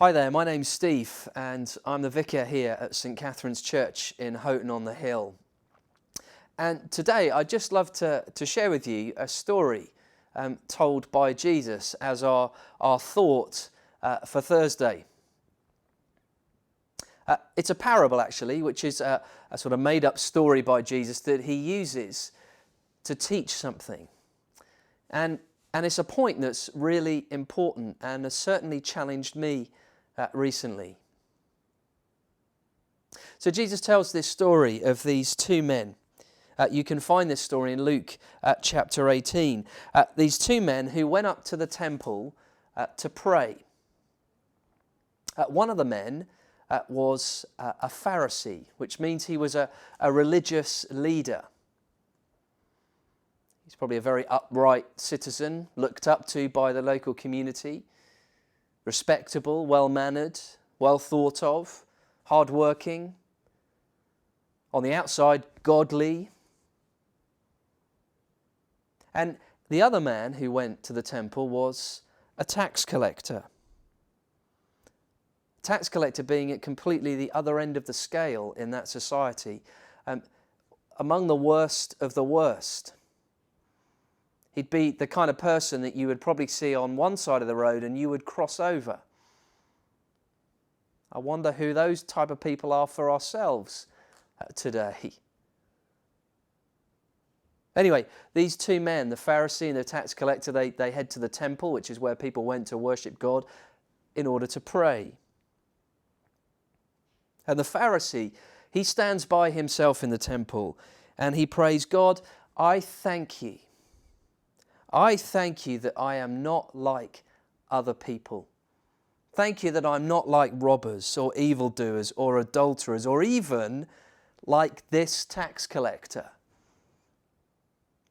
Hi there, my name's Steve and I'm the vicar here at St Catherine's Church in Houghton on the Hill. And today I'd just love to share with you a story told by Jesus as our thought for Thursday. It's a parable actually, which is a sort of made up story by Jesus that he uses to teach something. And it's a point that's really important and has certainly challenged me recently. So Jesus tells this story of these two men. You can find this story in Luke chapter 18. These two men who went up to the temple to pray. One of the men was a Pharisee, which means he was a religious leader. He's probably a very upright citizen, looked up to by the local community. Respectable, well-mannered, well thought of, hard-working, on the outside, godly. And the other man who went to the temple was a tax collector. Tax collector being at completely the other end of the scale in that society, among the worst of the worst. He'd be the kind of person that you would probably see on one side of the road and you would cross over. I wonder who those type of people are for ourselves today. Anyway, these two men, the Pharisee and the tax collector, they head to the temple, which is where people went to worship God, in order to pray. And the Pharisee, he stands by himself in the temple and he prays, God, I thank you. I thank you that I am not like other people. Thank you that I'm not like robbers or evildoers or adulterers or even like this tax collector.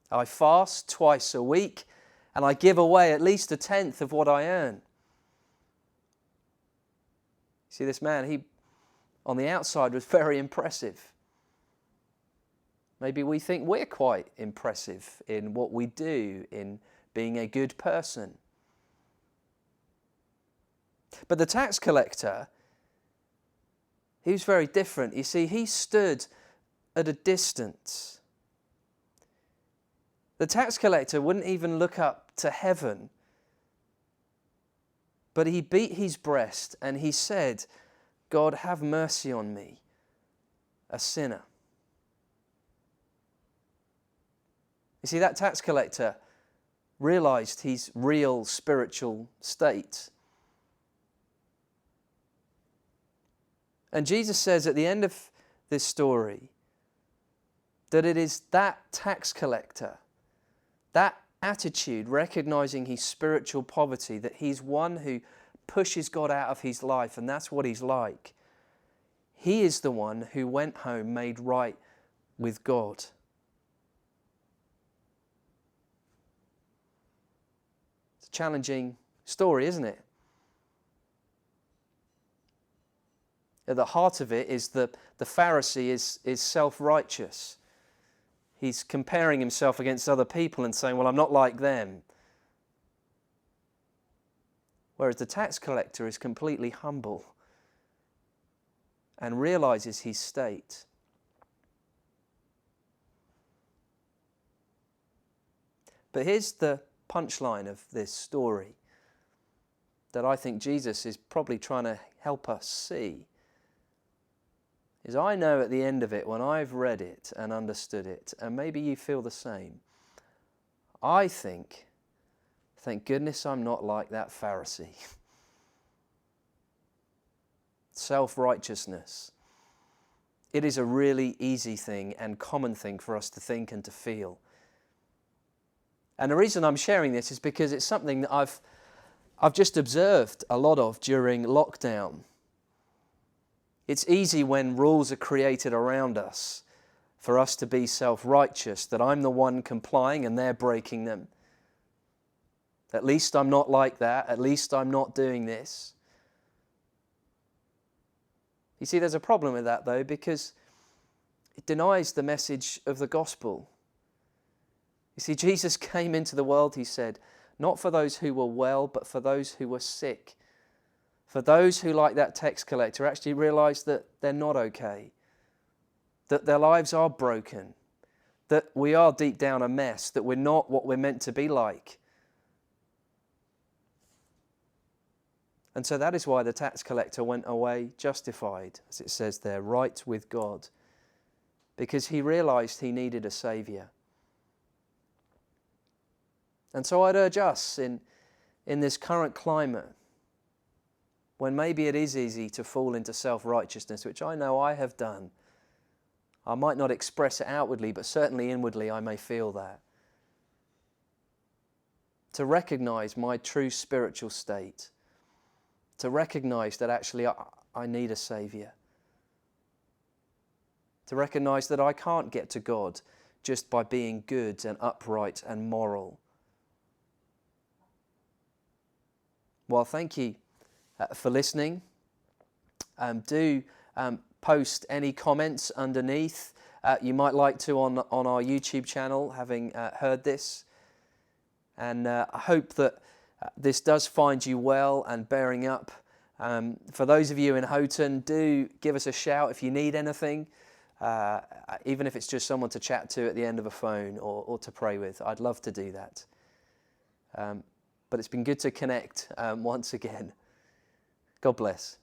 I fast twice a week and I give away at least 1/10 of what I earn. See, this man, he on the outside was very impressive. Maybe we think we're quite impressive in what we do, in being a good person. But the tax collector, he was very different. You see, he stood at a distance. The tax collector wouldn't even look up to heaven, but he beat his breast and he said, God, have mercy on me, a sinner. You see, that tax collector realized his real spiritual state. And Jesus says at the end of this story that it is that tax collector, that attitude, recognizing his spiritual poverty, that he's one who pushes God out of his life, and that's what he's like. He is the one who went home made right with God. Challenging story, isn't it? At the heart of it is the Pharisee is self-righteous. He's comparing himself against other people and saying, well, I'm not like them. Whereas the tax collector is completely humble and realizes his state. But here's the punchline of this story that I think Jesus is probably trying to help us see is I know at the end of it, when I've read it and understood it, and maybe you feel the same, I think, thank goodness I'm not like that Pharisee. Self-righteousness. It is a really easy thing and common thing for us to think and to feel. And the reason I'm sharing this is because it's something that I've just observed a lot of during lockdown. It's easy when rules are created around us for us to be self-righteous, that I'm the one complying and they're breaking them. At least I'm not like that. At least I'm not doing this. You see, there's a problem with that though, because it denies the message of the gospel. You see, Jesus came into the world, he said, not for those who were well, but for those who were sick. For those who, like that tax collector, actually realize that they're not okay, that their lives are broken, that we are deep down a mess, that we're not what we're meant to be like. And so that is why the tax collector went away justified, as it says there, right with God, because he realized he needed a Saviour. And so I'd urge us in this current climate, when maybe it is easy to fall into self-righteousness, which I know I have done. I might not express it outwardly, but certainly inwardly I may feel that. To recognize my true spiritual state. To recognize that actually I need a Saviour. To recognize that I can't get to God just by being good and upright and moral. Well, thank you for listening. Do post any comments underneath you might like to on our YouTube channel, having heard this. And I hope that this does find you well and bearing up. For those of you in Houghton, do give us a shout if you need anything, even if it's just someone to chat to at the end of a phone or to pray with. I'd love to do that. But it's been good to connect once again. God bless.